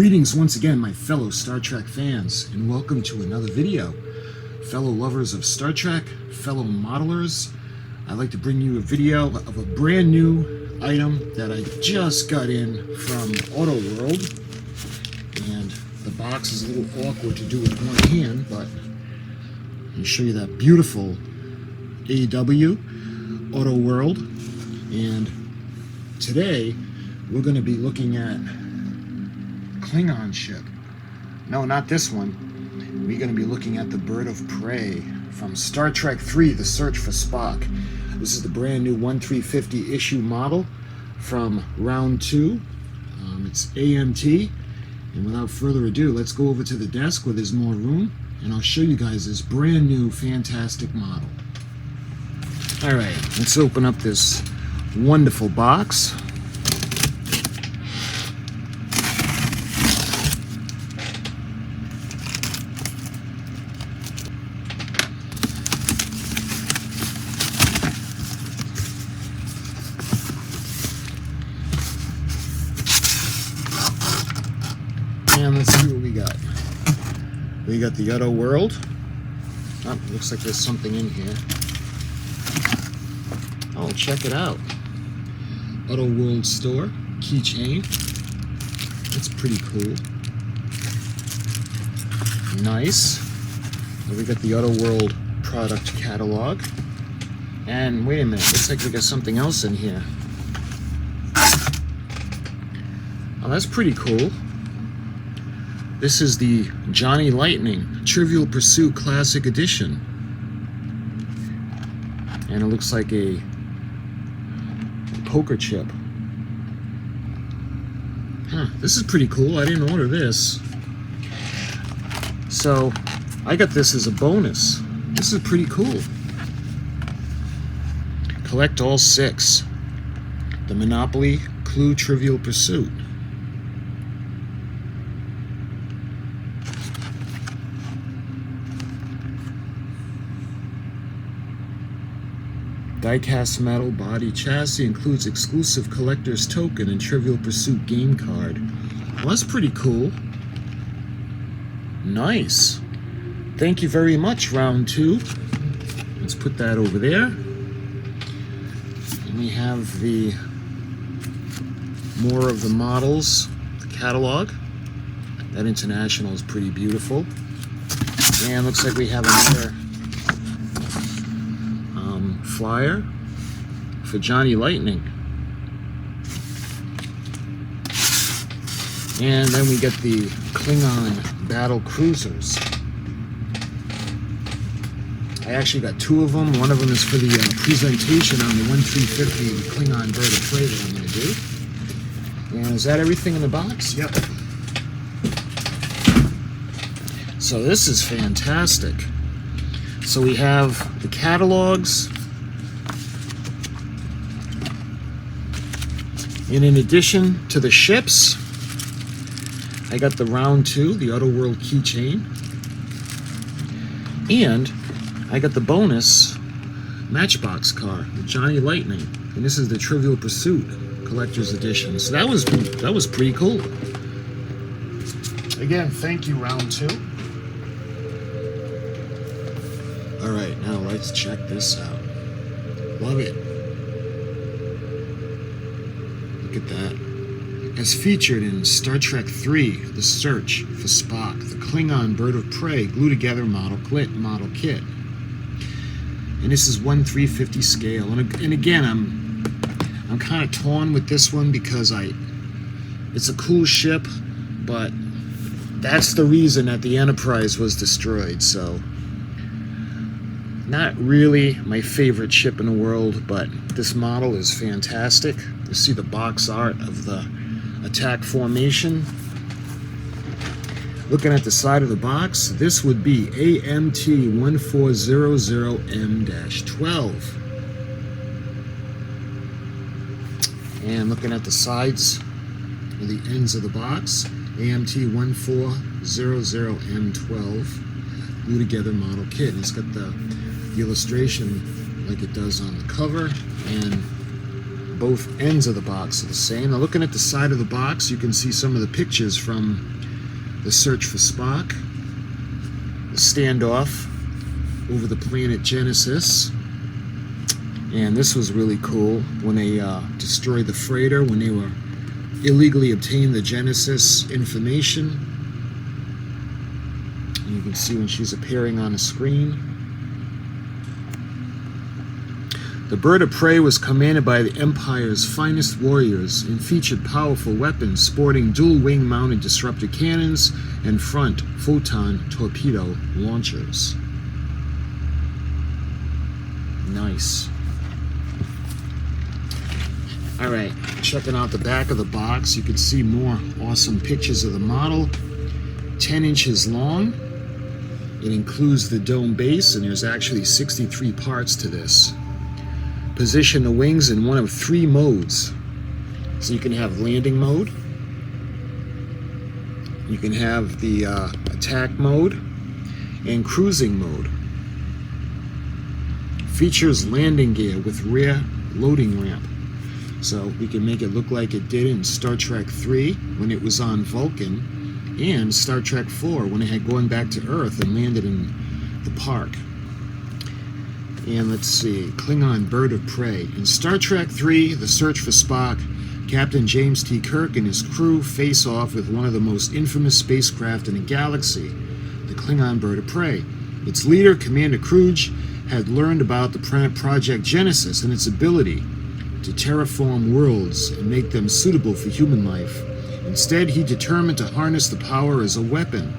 Greetings once again, my fellow Star Trek fans, and welcome to another video. Fellow lovers of Star Trek, fellow modelers, I'd like to bring you a video of a brand new item that I just got in from Auto World. And the box is a little awkward to do with one hand, but let me show you that beautiful AW, Auto World. And today, we're going to be looking at Klingon ship. No, not this one. We're going to be looking at the Bird of Prey from Star Trek 3, The Search for Spock. This is the brand new 1350 issue model from round 2. It's AMT. And without further ado, let's go over to the desk where there's more room, and I'll show you guys this brand new fantastic model. Alright, let's open up this wonderful box. And let's see what we got. We got the Auto World. Oh, looks like there's something in here. Oh, check it out. Auto World store keychain. That's pretty cool. Nice. And we got the Auto World product catalog. And wait a minute, looks like we got something else in here. Oh, that's pretty cool. This is the Johnny Lightning Trivial Pursuit Classic Edition. And it looks like a poker chip. Huh, this is pretty cool. I didn't order this. So, I got this as a bonus. This is pretty cool. Collect all 6. The Monopoly Clue Trivial Pursuit. Die-cast metal body chassis includes exclusive collector's token and Trivial Pursuit game card. Well, that's pretty cool. Nice. Thank you very much, round 2. Let's put that over there. And we have the more of the models, the catalog. That international is pretty beautiful. And looks like we have another flyer for Johnny Lightning. And then we get the Klingon battle cruisers. I actually got 2 of them. One of them is for the presentation on the 1350 Klingon Bird of Prey that I'm going to do. And is that everything in the box? Yep. So this is fantastic. So we have the catalogs. And in addition to the ships, I got the round 2, the Auto World keychain. And I got the bonus Matchbox car, the Johnny Lightning. And this is the Trivial Pursuit Collector's Edition. So that was pretty cool. Again, thank you, round 2. Alright, now let's check this out. Love it. Look at that. As featured in Star Trek 3, The Search for Spock, the Klingon Bird of Prey glue-together model kit. And this is 1/350 scale. And again, I'm kind of torn with this one because it's a cool ship, but that's the reason that the Enterprise was destroyed. So, not really my favorite ship in the world, but this model is fantastic. You see the box art of the attack formation. Looking at the side of the box, this would be AMT 1400M-12. And looking at the sides or the ends of the box, AMT 1400M-12 glue together model kit. And it's got the illustration like it does on the cover, and both ends of the box are the same. Now looking at the side of the box, you can see some of the pictures from the search for Spock, the standoff over the planet Genesis. And this was really cool when they destroyed the freighter, when they were illegally obtained the Genesis information. And you can see when she's appearing on the screen. The bird of prey was commanded by the Empire's finest warriors and featured powerful weapons sporting dual wing mounted disruptor cannons and front photon torpedo launchers. Nice. Alright, checking out the back of the box, you can see more awesome pictures of the model. 10 inches long. It includes the dome base, and there's actually 63 parts to this. Position the wings in one of 3 modes. So you can have landing mode, you can have the attack mode, and cruising mode. Features landing gear with rear loading ramp. So we can make it look like it did in Star Trek 3 when it was on Vulcan, and Star Trek 4 when it had gone back to Earth and landed in the park. And let's see, Klingon bird of prey. In Star Trek 3, The Search for Spock, Captain James T. Kirk and his crew face off with one of the most infamous spacecraft in the galaxy, the Klingon bird of prey. Its leader, Commander Kruge, had learned about the Project Genesis and its ability to terraform worlds and make them suitable for human life. Instead, he determined to harness the power as a weapon.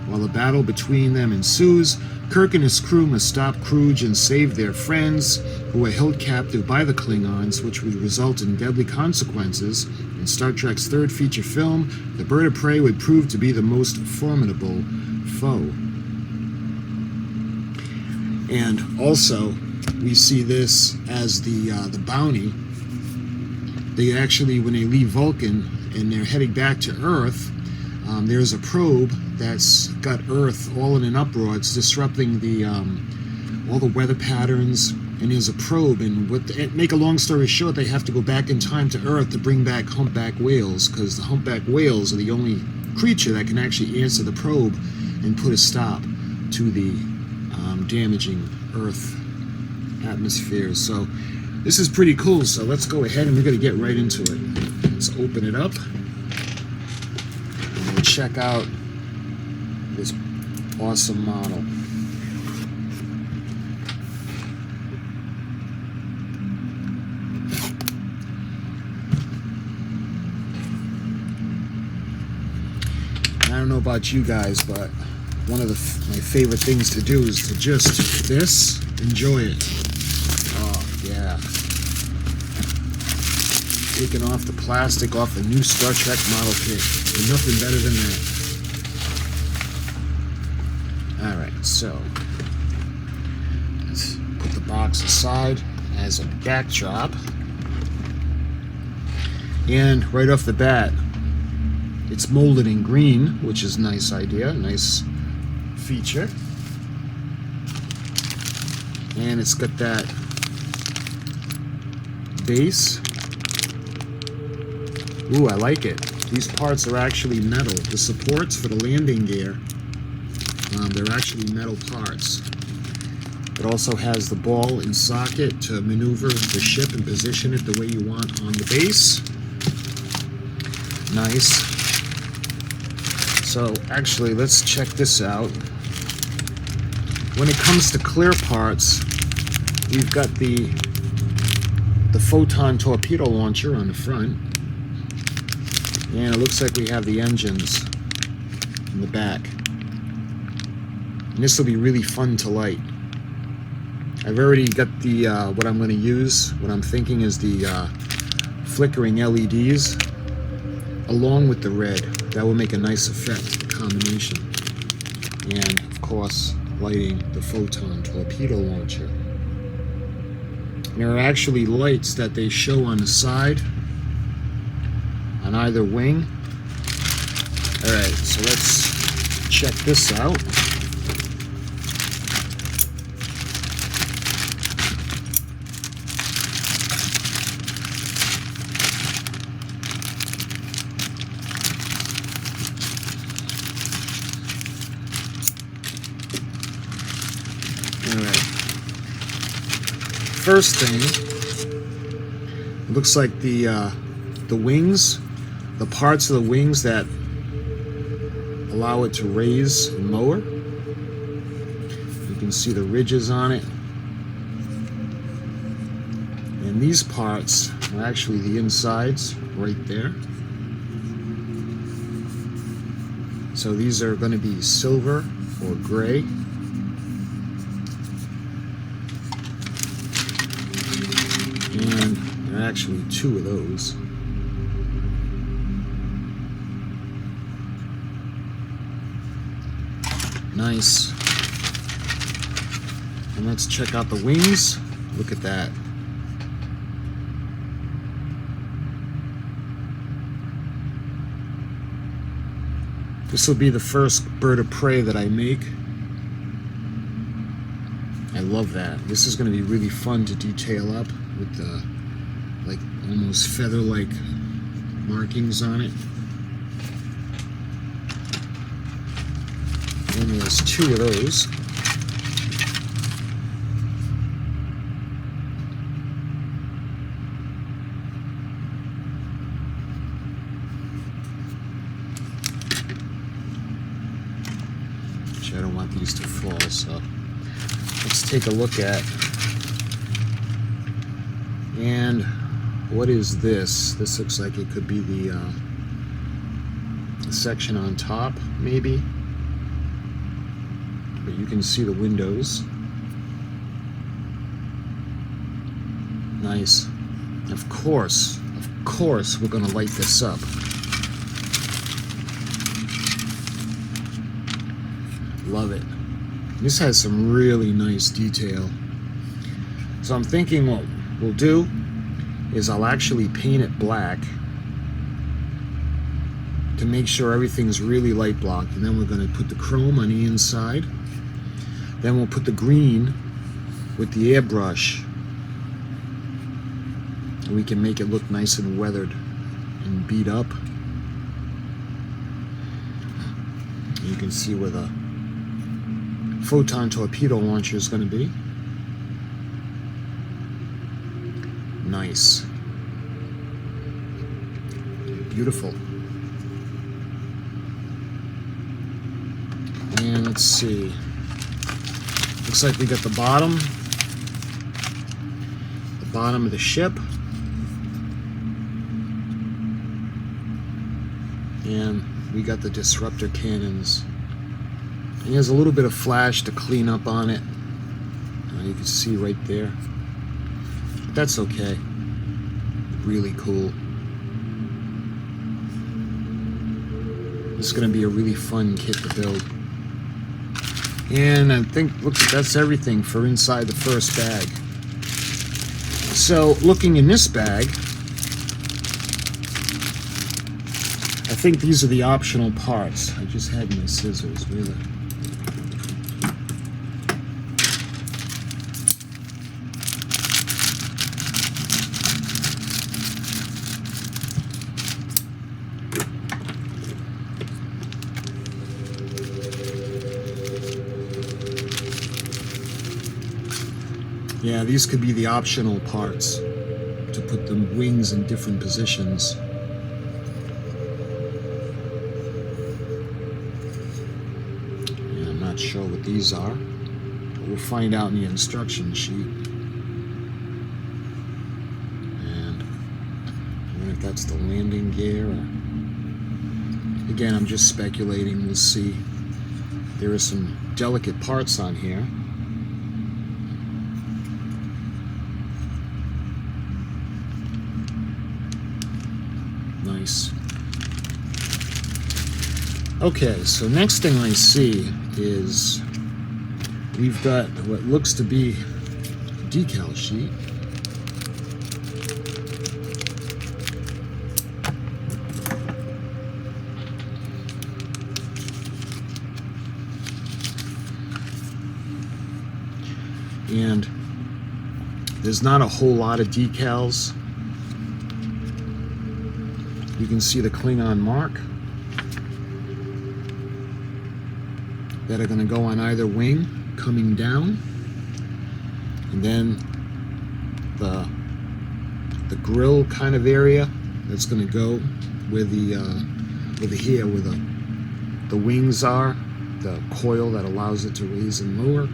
While a battle between them ensues, Kirk and his crew must stop Kruge and save their friends, who were held captive by the Klingons, which would result in deadly consequences. In Star Trek's 3rd feature film, the bird of prey would prove to be the most formidable foe. And also, we see this as the bounty. They actually, when they leave Vulcan and they're heading back to Earth, there's a probe that's got Earth all in an uproar. It's disrupting the all the weather patterns, and there's a probe. And make a long story short, they have to go back in time to Earth to bring back humpback whales, because the humpback whales are the only creature that can actually answer the probe and put a stop to the damaging Earth atmosphere. So this is pretty cool. So let's go ahead and we're going to get right into it. Let's open it up. And we'll check out this awesome model. I don't know about you guys, but one of my favorite things to do is to just enjoy it. Oh yeah, taking off the plastic off a new Star Trek model kit. There's nothing better than that. Alright, so let's put the box aside as a backdrop. And right off the bat, it's molded in green, which is a nice idea, nice feature. And it's got that base. Ooh, I like it. These parts are actually metal. The supports for the landing gear, they're actually metal parts. It also has the ball and socket to maneuver the ship and position it the way you want on the base. Nice. So actually, let's check this out. When it comes to clear parts, we've got the photon torpedo launcher on the front, and it looks like we have the engines in the back. And this will be really fun to light. I've already got the what I'm going to use. What I'm thinking is the flickering LEDs along with the red. That will make a nice effect combination. And of course, lighting the photon torpedo launcher. There are actually lights that they show on the side, on either wing. Alright, so let's check this out. first thing, it looks like the wings, the parts of the wings that allow it to raise and lower. You can see the ridges on it. And these parts are actually the insides right there. So these are going to be silver or gray. And there are actually two of those. Nice. And let's check out the wings. Look at that. This will be the first bird of prey that I make. I love that. This is going to be really fun to detail up with the like almost feather-like markings on it. And there's two of those. I don't want these to fall, so let's take a look at. And what is this? This looks like it could be the section on top, maybe. But you can see the windows. Nice. Of course, we're going to light this up. Love it. This has some really nice detail. So I'm thinking what we'll do is I'll actually paint it black to make sure everything's really light blocked, and then we're going to put the chrome on the inside. Then we'll put the green with the airbrush, and we can make it look nice and weathered and beat up. You can see where the photon torpedo launcher is going to be. Nice. Beautiful. And let's see. Looks like we got the bottom of the ship. And we got the disruptor cannons. And there's a little bit of flash to clean up on it. You can see right there. But that's okay. Really cool. This is going to be a really fun kit to build. And I think, look, that's everything for inside the first bag. So, looking in this bag, I think these are the optional parts. I just had my scissors, really. Yeah, these could be the optional parts to put the wings in different positions. Yeah, I'm not sure what these are, but we'll find out in the instruction sheet. And I wonder if that's the landing gear. Or... Again, I'm just speculating. We'll see. There are some delicate parts on here. Nice. Okay, so next thing I see is we've got what looks to be a decal sheet. And there's not a whole lot of decals. You can see the Klingon mark that are going to go on either wing coming down. And then the grill kind of area that's going to go where where the wings are, the coil that allows it to raise and lower.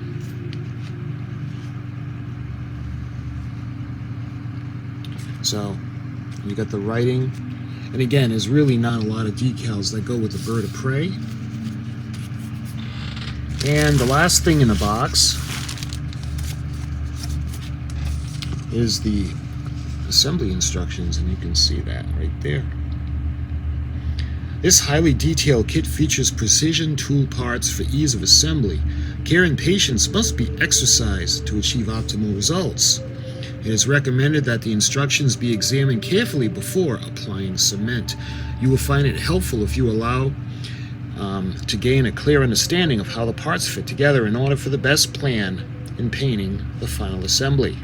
So you got the writing, and again, there's really not a lot of decals that go with the bird of prey. And the last thing in the box is the assembly instructions, and you can see that right there. This highly detailed kit features precision tool parts for ease of assembly. Care and patience must be exercised to achieve optimal results. It is recommended that the instructions be examined carefully before applying cement. You will find it helpful if you allow to gain a clear understanding of how the parts fit together in order for the best plan in painting the final assembly.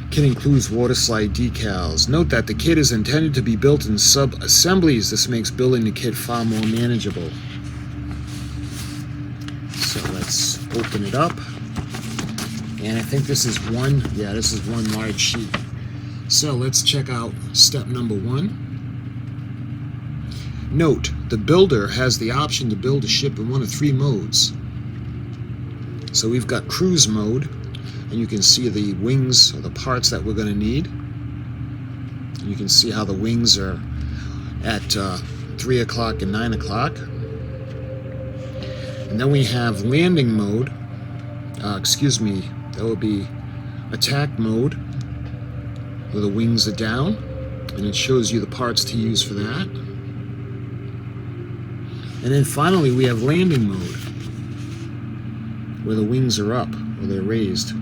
Kit includes water slide decals. Note that the kit is intended to be built in sub-assemblies. This makes building the kit far more manageable. So let's open it up. And I think this is this is one large sheet. So let's check out step number 1. Note, the builder has the option to build a ship in one of 3 modes. So we've got cruise mode, and you can see the wings, or the parts that we're going to need. You can see how the wings are at 3 o'clock and 9 o'clock. And then we have landing mode, that would be attack mode, where the wings are down, and it shows you the parts to use for that. And then finally we have landing mode, where the wings are up, or they're raised.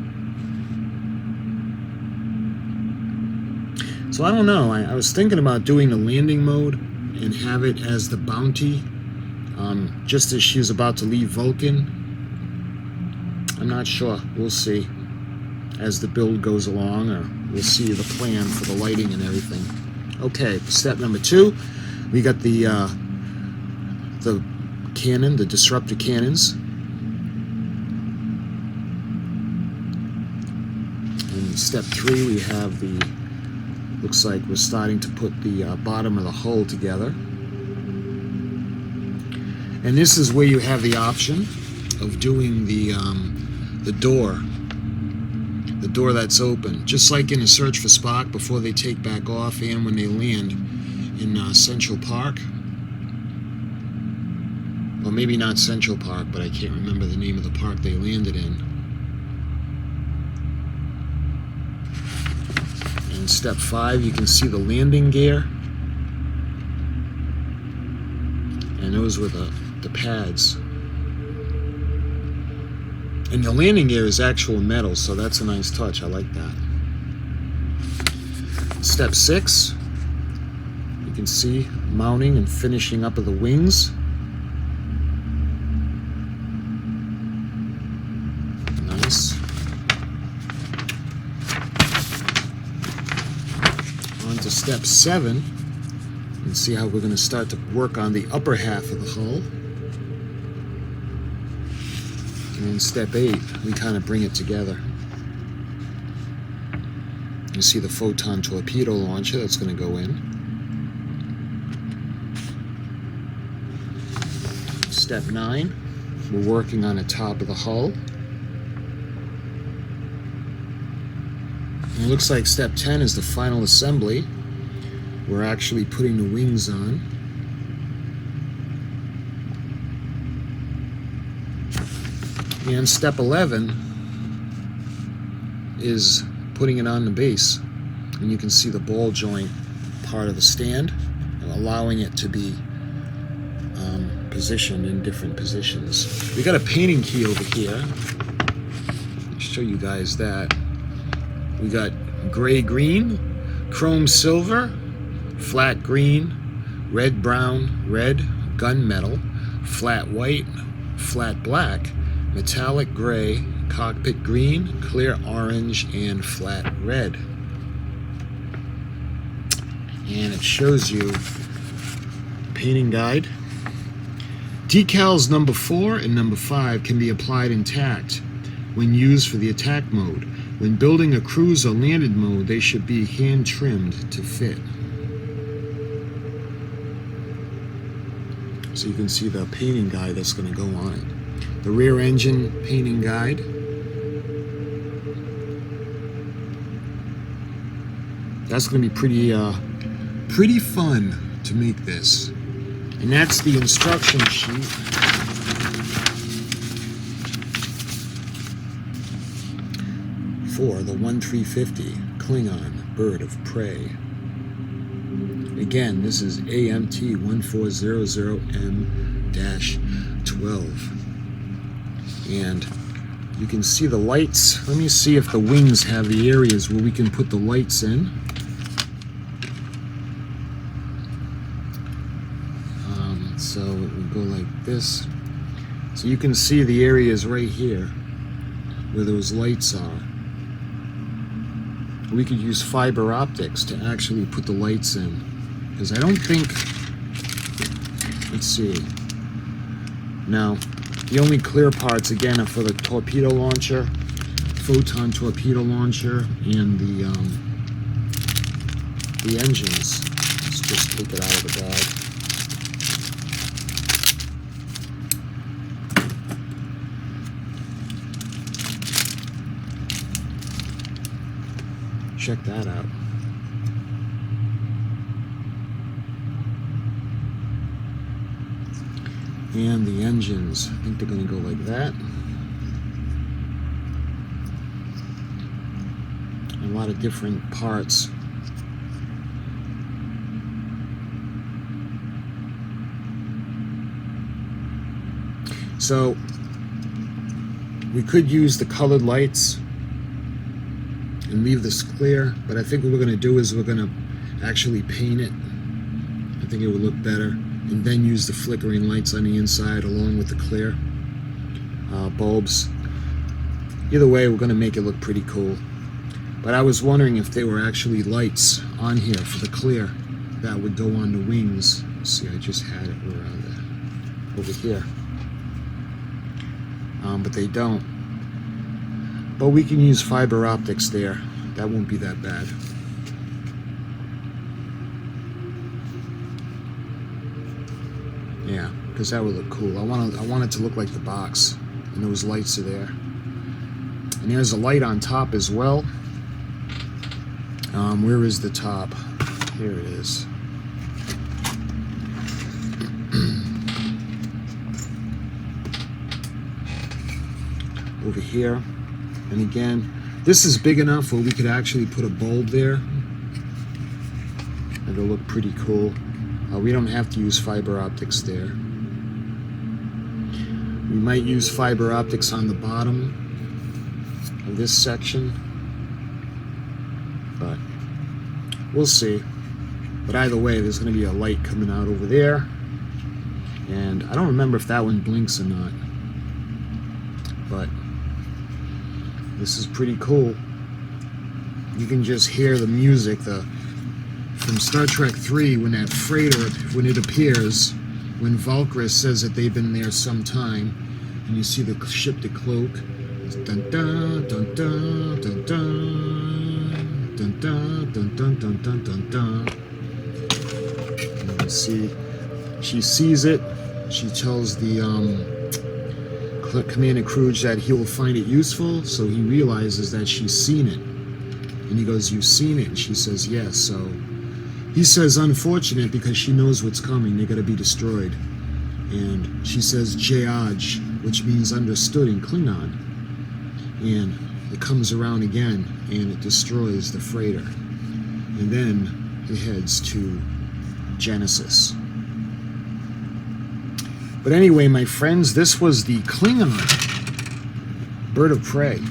So I don't know, I was thinking about doing the landing mode and have it as the Bounty, just as she's about to leave Vulcan. I'm not sure, we'll see as the build goes along, or we'll see the plan for the lighting and everything. Okay, step number 2, we got the cannon, the disruptor cannons. In step 3 we have looks like we're starting to put the bottom of the hull together. And this is where you have the option of doing the door that's open, just like in A Search for Spock before they take back off and when they land in Central Park. Well, maybe not Central Park, but I can't remember the name of the park they landed in. In step 5, you can see the landing gear, and those were the pads. And the landing gear is actual metal, so that's a nice touch. I like that. Step 6, you can see mounting and finishing up of the wings. Nice. On to step 7. You can see how we're going to start to work on the upper half of the hull. And in step 8, we kind of bring it together. You see the photon torpedo launcher that's going to go in. Step 9, we're working on the top of the hull. And it looks like step 10 is the final assembly. We're actually putting the wings on. And step 11 is putting it on the base. And you can see the ball joint part of the stand, allowing it to be positioned in different positions. We got a painting key over here. I'll show you guys that. We got gray-green, chrome silver, flat green, red brown, red, gunmetal, flat white, flat black, metallic gray, cockpit green, clear orange, and flat red. And it shows you painting guide. Decals number 4 and number 5 can be applied intact. when used for the attack mode. When building a cruise or landed mode, they should be hand trimmed to fit. So you can see the painting guide that's going to go on it. The rear engine painting guide. That's going to be pretty fun to make this. And that's the instruction sheet. For the 1350 Klingon Bird of Prey. Again, this is AMT 1400M-12. And you can see the lights. Let me see if the wings have the areas where we can put the lights in. So it would go like this. So you can see the areas right here where those lights are. We could use fiber optics to actually put the lights in. Because I don't think, let's see. No, the only clear parts again are for the torpedo launcher, photon torpedo launcher, and the engines. Let's just take it out of the bag. Check that out. And the engines, I think they're going to go like that. A lot of different parts. So we could use the colored lights and leave this clear, but I think what we're going to do is we're going to actually paint it. I think it would look better, and then use the flickering lights on the inside along with the clear bulbs. Either way, we're going to make it look pretty cool. But I was wondering if there were actually lights on here for the clear that would go on the wings. Let's see, I just had it over here. But they don't. But we can use fiber optics there. That won't be that bad. Yeah, because that would look cool. I want it to look like the box, and those lights are there. And there's a light on top as well. Where is the top? Here it is. Over here. And again, this is big enough where we could actually put a bulb there. It'll look pretty cool. We don't have to use fiber optics there. We might use fiber optics on the bottom of this section, but we'll see. But either way, there's going to be a light coming out over there, and I don't remember if that one blinks or not, but this is pretty cool. You can just hear the music from Star Trek 3 when that freighter, when it appears, when Valkyrie says that they've been there some time, and you see the ship, the cloak. It's dun dun dun dun dun dun dun dun dun dun dun dun dun dun. And you can see, she sees it. She tells the Commander Kruge that he will find it useful, so he realizes that she's seen it. And he goes, "You've seen it?" And she says, "Yes." So he says, "Unfortunate," because she knows what's coming. They're going to be destroyed. And she says, "Jayaj," which means understood in Klingon. And it comes around again, and it destroys the freighter. And then it heads to Genesis. But anyway, my friends, this was the Klingon Bird of Prey.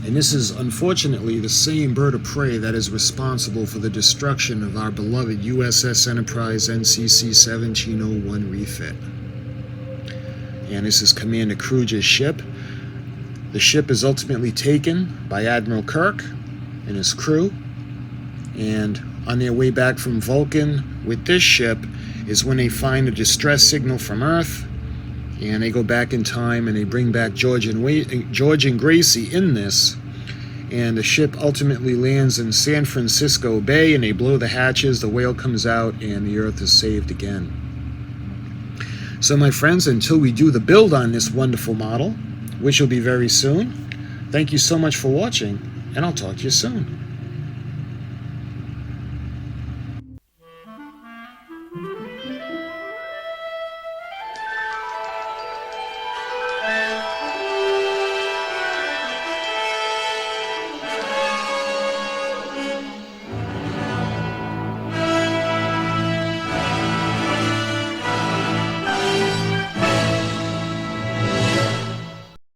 And this is, unfortunately, the same bird of prey that is responsible for the destruction of our beloved USS Enterprise NCC 1701 refit. And this is Commander Kruge's ship. The ship is ultimately taken by Admiral Kirk and his crew. And on their way back from Vulcan with this ship is when they find a distress signal from Earth, and they go back in time and they bring back George and Gracie in this, and the ship ultimately lands in San Francisco Bay, and they blow the hatches, the whale comes out, and the Earth is saved again. So my friends, until we do the build on this wonderful model, which will be very soon, thank you so much for watching, and I'll talk to you soon.